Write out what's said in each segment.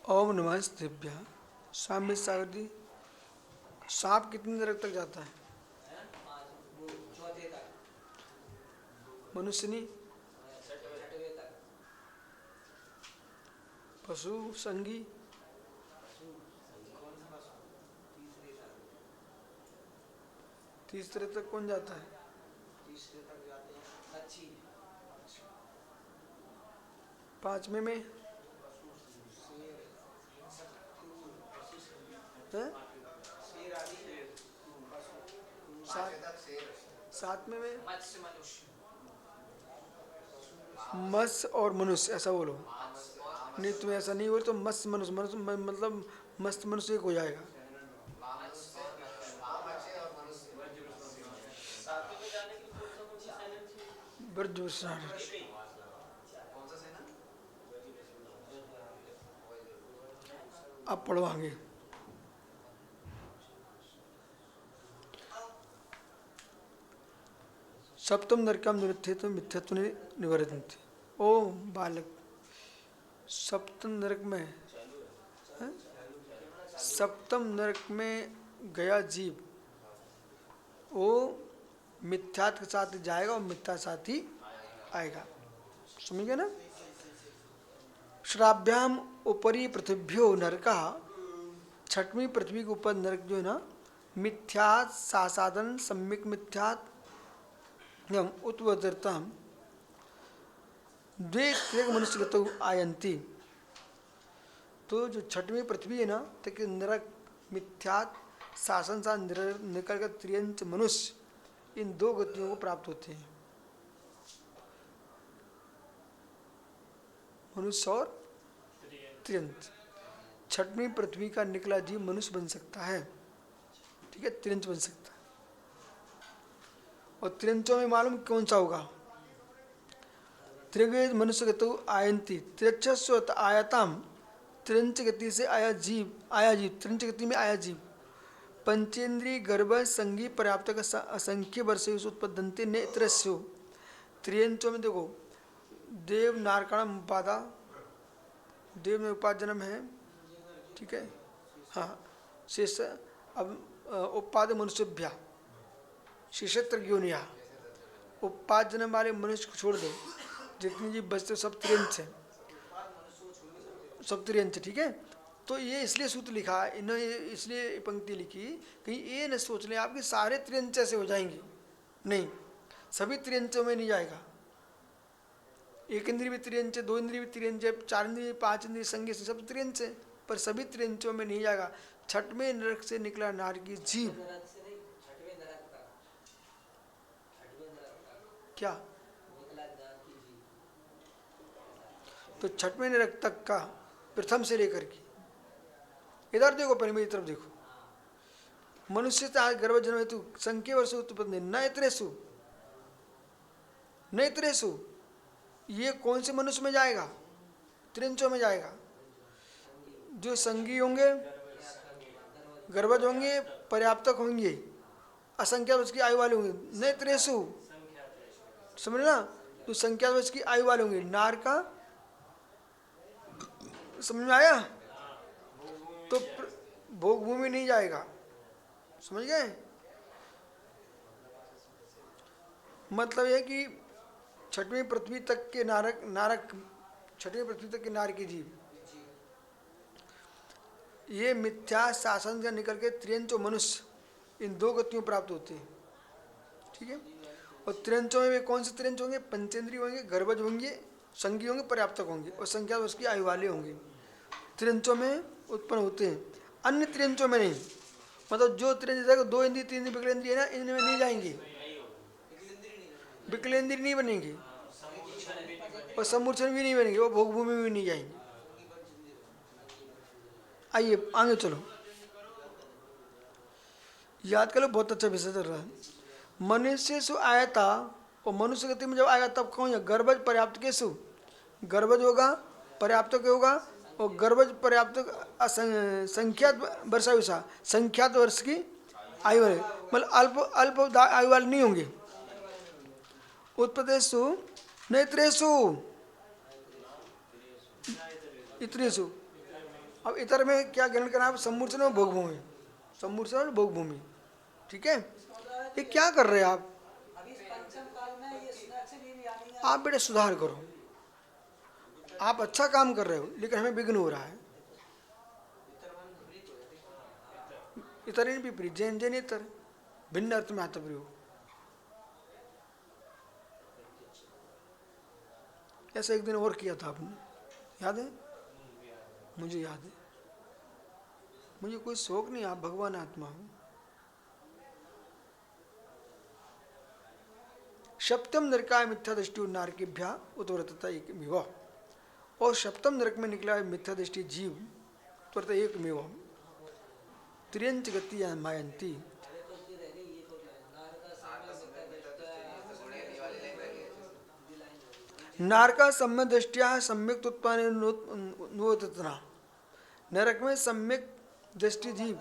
ओम नमः शिवाय। स्वामी सागर जी, सांप कितनी देर तक जाता है? मनुष्य नहीं, पशु संगी। तीसरे तक कौन जाता है? पांचवें में है? सातवें में मत्स्य और मनुष्य, ऐसा बोलो। नहीं, तुम्हें ऐसा नहीं बोले तो मत्स्य मनुष्य, मनुष्य मतलब मस्त मनुष्य एक हो जाएगा। ब्रजभूषण। अब पढ़ो आगे। सप्तम नरकम निरुत्थित मिथ्यत्व निवर्तन्ति। ओ बालक, सप्तम नरक में है? सप्तम नरक में गया जीव वो मिथ्यात के साथ जाएगा और मिथ्या साथ ही आएगा। समझ गए ना? श्राव्याम ऊपरी पृथ्व्यो नरका, छठवीं पृथ्वी के ऊपर नरक जो है ना, मिथ्यात सासादन सम्यक मिथ्यात उत्वदरता द्वे त्रिक मनुष्य आयंती। तो जो छठवीं पृथ्वी है ना, तक नरक मिथ्यात शासन सा निकल कर त्रियंच मनुष्य, इन दो गतियों को प्राप्त होते हैं। मनुष्य और त्रियंच। छठवीं पृथ्वी का निकला जीव मनुष्य बन सकता है, ठीक है, त्रियंच बन सकता है। और त्रियंचों में मालूम कौन सा होगा? त्रिगेज मनुष्य गतो आयंती त्रियक्षस्वत आयताम, त्रियंच गति से आया जीव, त्रियंच गति में आया जीव। पंचेंद्रिय गर्भ संगी पर्याप्त असंख्य वर्ष उत्पद्यंते नेत्रस्यो। त्रियंचों में देखो, देव नारकाणम उपादा, देव में उपाजनम है, ठीक है। हाँ, शेष अब उपाद मनुष्यभ्या शिशत्र योनिया, उपाजन वाले मनुष्य को छोड़ दो, जितनी जीव बचते सब त्रियंच है, सब त्रियंच, ठीक है। तो ये इसलिए सूत्र लिखा इन्होंने, इसलिए पंक्ति लिखी, कहीं ये न सोच लें आपके सारे त्रियंच ऐसे हो जाएंगे। नहीं, सभी त्रियंचों में नहीं जाएगा। एक इंद्रिय भी त्रियंच है, दो इंद्रिय भी त्रियंच है, चार इंद्रिय, पांच इंद्रिय संज्ञा से सब त्रियंच है, पर सभी त्रियंचों में नहीं जाएगा। छठवें नरक से निकला नारकी जीव, क्या? तो छठवें नरक तक का, प्रथम से लेकर के इधर देखो, पहले मेरी तरफ देखो। मनुष्य से गर्भ जन्म हेतु संख्य वर्ष उत्पन्न नैत्रेसु, नैत्रेसु, ये कौन से मनुष्य में जाएगा? त्रिंचों में जाएगा। जो संगी होंगे, गर्भज होंगे, पर्याप्तक होंगे, असंख्यात वर्ष की आयु वाले होंगे, नैत्रेसु, समझना। तो संख्यात वर्ष की आयु वाले होंगे। नार का समझ में आया? तो भोग भूमि नहीं जाएगा, समझ गए? मतलब यह कि छठवीं पृथ्वी तक के नारक, छठवीं पृथ्वी तक के नार के जीव, ये मिथ्या शासन से निकल के त्रियंचो मनुष्य, इन दो गतियों प्राप्त होते हैं, ठीक है। और त्रियंचों में कौन से त्रियंच होंगे? पंचेंद्रिय होंगे, गर्भज होंगे, संगी होंगे, पर्याप्तक होंगे, और संख्या उसकी आयु वाले होंगे। त्रियंचों में उत्पन्न होते हैं, अन्य त्रियंचों में नहीं। मतलब जो त्रियंच जाएगा, दो इंद्रिय तीन इंद्रिय विकलेंद्रिय है ना, इनमें नहीं जाएंगे, विकलेंद्रिय नहीं बनेंगे, और समूर्छन भी नहीं बनेंगे, वो भोग भूमि में भी नहीं जाएंगे। आइए आगे चलो, याद करो, बहुत अच्छा विषय चल रहा है। मनुष्य सु आयता, और मनुष्य गति में जब आएगा तब कौन है? गर्भज पर्याप्त के सु, गर्भज होगा, पर्याप्त के होगा, और गर्भज पर्याप्त संख्यात वर्षायुषा, संख्यात वर्ष की आयु वाले, मतलब अल्प अल्प आयु वाले नहीं होंगे। उत्पदेशु नेत्रेशु इतरेशु, अब इतर में क्या ग्रहण करना है? सम्मूर्छन और भोग भूमि, सम्मूर्छन और भोग भूमि। ठीक है, ये क्या कर रहे हैं आप? आप बेटे सुधार करो, आप अच्छा काम कर रहे हो लेकिन हमें विघ्न हो रहा है। इतर विपरीत, जैन जैन इतर, भिन्न अर्थ में आता प्रयोग। ऐसा एक दिन और किया था आपने, याद है? मुझे याद है। मुझे कोई शौक नहीं, आप भगवान आत्मा हो। सप्तम नरकाय मिथ्या दृष्टि नारकेभ्या उत्व्रतता एक मेवा, और सप्तम नरक में निकला है मिथ्या दृष्टि जीव त्वरत एक मेवा त्रियंच गति मायंती। नारका सम्यक दृष्टिया सम्यक उत्पादना, नरक में सम्यक दृष्टि जीव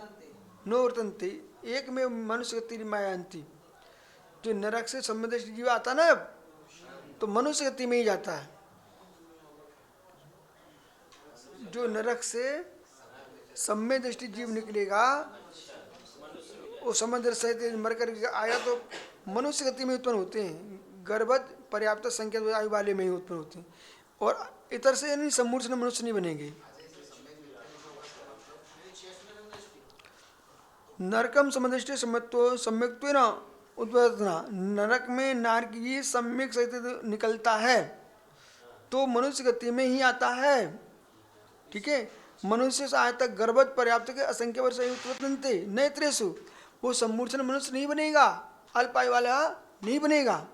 नोवर्तनते एक में मनुष्य गति मायांती। जो नरक से सम्यक दृष्टि जीव आता ना, अब तो मनुष्य गति में ही जाता है। जो नरक से सम्यक दृष्टि जीव निकलेगा वो समुद्र सहित मर कर आया तो मनुष्य गति में उत्पन्न होते हैं, गर्भवत पर्याप्त संख्या आयु वाले में ही उत्पन्न होते हैं, और इतर से यानी सम्मूर्छन मनुष्य नहीं बनेंगे। नरकम समदृष्टि सम्यक्त्व न उत्पन्ना, नरक में नार की सम्यक सहित निकलता है तो मनुष्य गति में ही आता है। ठीक है, मनुष्य से आय तक गर्भवत पर्याप्त के असंख्य वर्ष उत्पन्नते नेत्रेषु, वो सम्मूर्छन मनुष्य नहीं बनेगा, अल्पायु वाला नहीं बनेगा।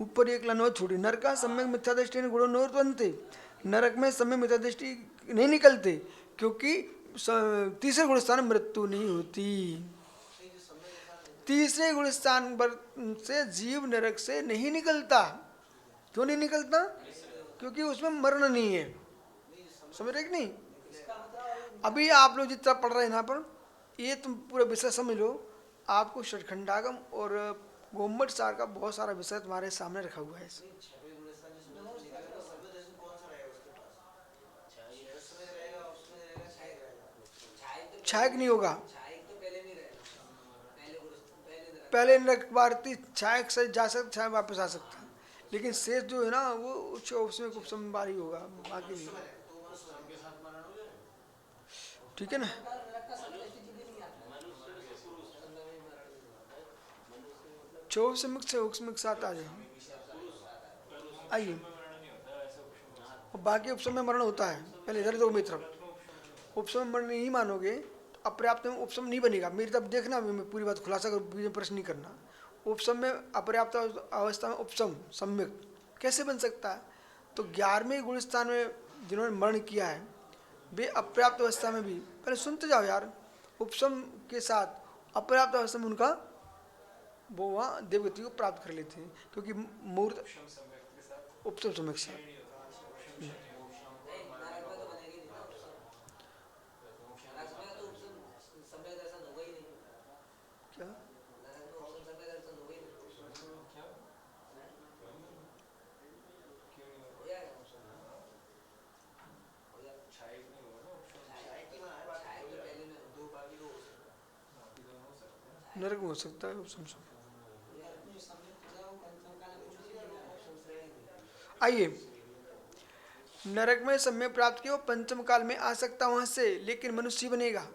ऊपर एक लाइन छोड़ी, नरक का सम्यक मिथ्या दृष्टि गुणों नोर्तन्ते, नरक में सम्यक मिथ्या दृष्टि नहीं निकलते क्योंकि तीसरे गुण स्थान मृत्यु नहीं होती। तीसरे गुण स्थान से जीव नरक से नहीं निकलता। क्यों नहीं निकलता? क्योंकि उसमें मरण नहीं है। समझ रहे कि नहीं? अभी आप लोग जितना पढ़ रहे हैं यहाँ पर, ये तुम पूरा विषय समझ लो। आपको षटखंडागम और गोम्बट सार का बहुत सारा विषय तुम्हारे सामने रखा हुआ है। छायक नहीं होगा, पहले नरक भारती छायक से जा सकता, छायक वापस आ सकता है, लेकिन शेष जो है ना वो उसमें कुछ संबारी होगा, बाकी नहीं। ठीक है ना? चौबीस से साथ आ जाए, आइए। और बाकी उपसम में मरण होता है। पहले इधर दो मित्र, उपसम मरण नहीं मानोगे तो अपर्याप्त में उपसम नहीं बनेगा। मेरी तब देखना, मैं पूरी बात खुलासा कर, प्रश्न नहीं करना। उपसम में अपर्याप्त अवस्था में उपसम सम्यक कैसे बन सकता है? तो 11वें गुण स्थान में जिन्होंने मरण किया है वे अपर्याप्त अवस्था में भी, पहले सुनते जाओ यार, उपसम के साथ अपर्याप्त अवस्था में उनका वो वहाँ देवगति को प्राप्त कर लेते हैं, क्योंकि मूर्त उपसम सम्यक से क्या नरक में हो सकता है उपसम सम्यक। आइए, नरक में सम्यक प्राप्त किया, पंचम काल में आ सकता वहां से, लेकिन मनुष्य बनेगा।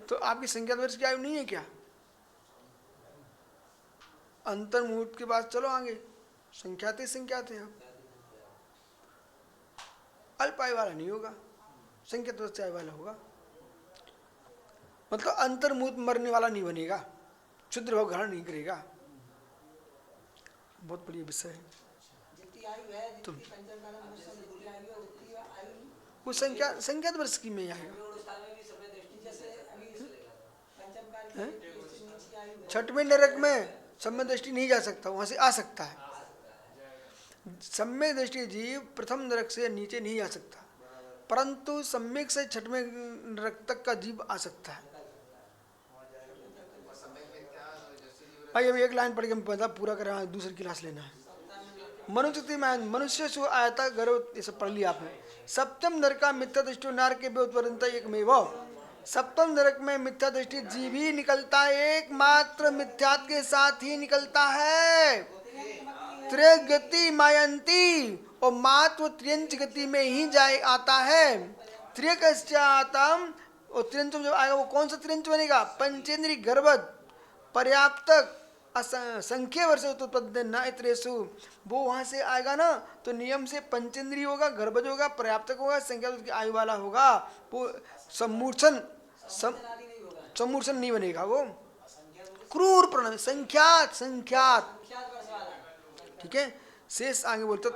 तो आपकी संख्यात वर्ष की आयु नहीं है क्या? अंतर मुहूर्त के बाद चलो आगे, संख्यात संख्यात है। आप अल्प आयु वाला नहीं होगा, संख्यात वर्ष आयु वाला होगा। मतलब अंतर मुहूर्त मरने वाला नहीं बनेगा, क्षुद्र भाव ग्रहण नहीं करेगा। बहुत बढ़िया विषय है। तो वो संख्यात वर्ष की में आएगा। छठवें नरक में सम्यक दृष्टि नहीं जा सकता, वहां से आ सकता है। सम्यक दृष्टि जीव प्रथम नरक से नीचे नहीं आ सकता, परंतु सम्यक से छठवें नरक तक का जीव आ सकता है। भाई अभी एक लाइन पढ़ के पता पूरा करें, दूसरी क्लास लेना है। मनुष्य में मनुष्य सु आयता गर्भ, ये सब पढ़ लिया आपने। सप्तम नरक का मिथ्या दृष्टि नार के व्युत्पन्नता एकमेव। सप्तम नरक में मिथ्या दृष्टि जीव ही निकलता है, एकमात्र मिथ्यात्व के साथ ही निकलता है। त्रिगति मायंती, और मात्व त्रियंच गति में ही जाए आता है। त्रियकश्चातम, और त्रियंचम जब आएगा वो कौन सा त्रियंच बनेगा? पंचेंद्री गर्भद पर्याप्त संख्या वर्ष उत्पन्न न इतरेसु, वो वहां से आएगा ना तो नियम से पंचेंद्री होगा, गर्भज होगा, पर्याप्तक होगा, संख्या की आयु वाला होगा। वो सम्मूर्छन सम्मूर्छन नहीं बनेगा, वो क्रूर प्रणव संख्यात संख्यात। ठीक है, शेष आगे बोलते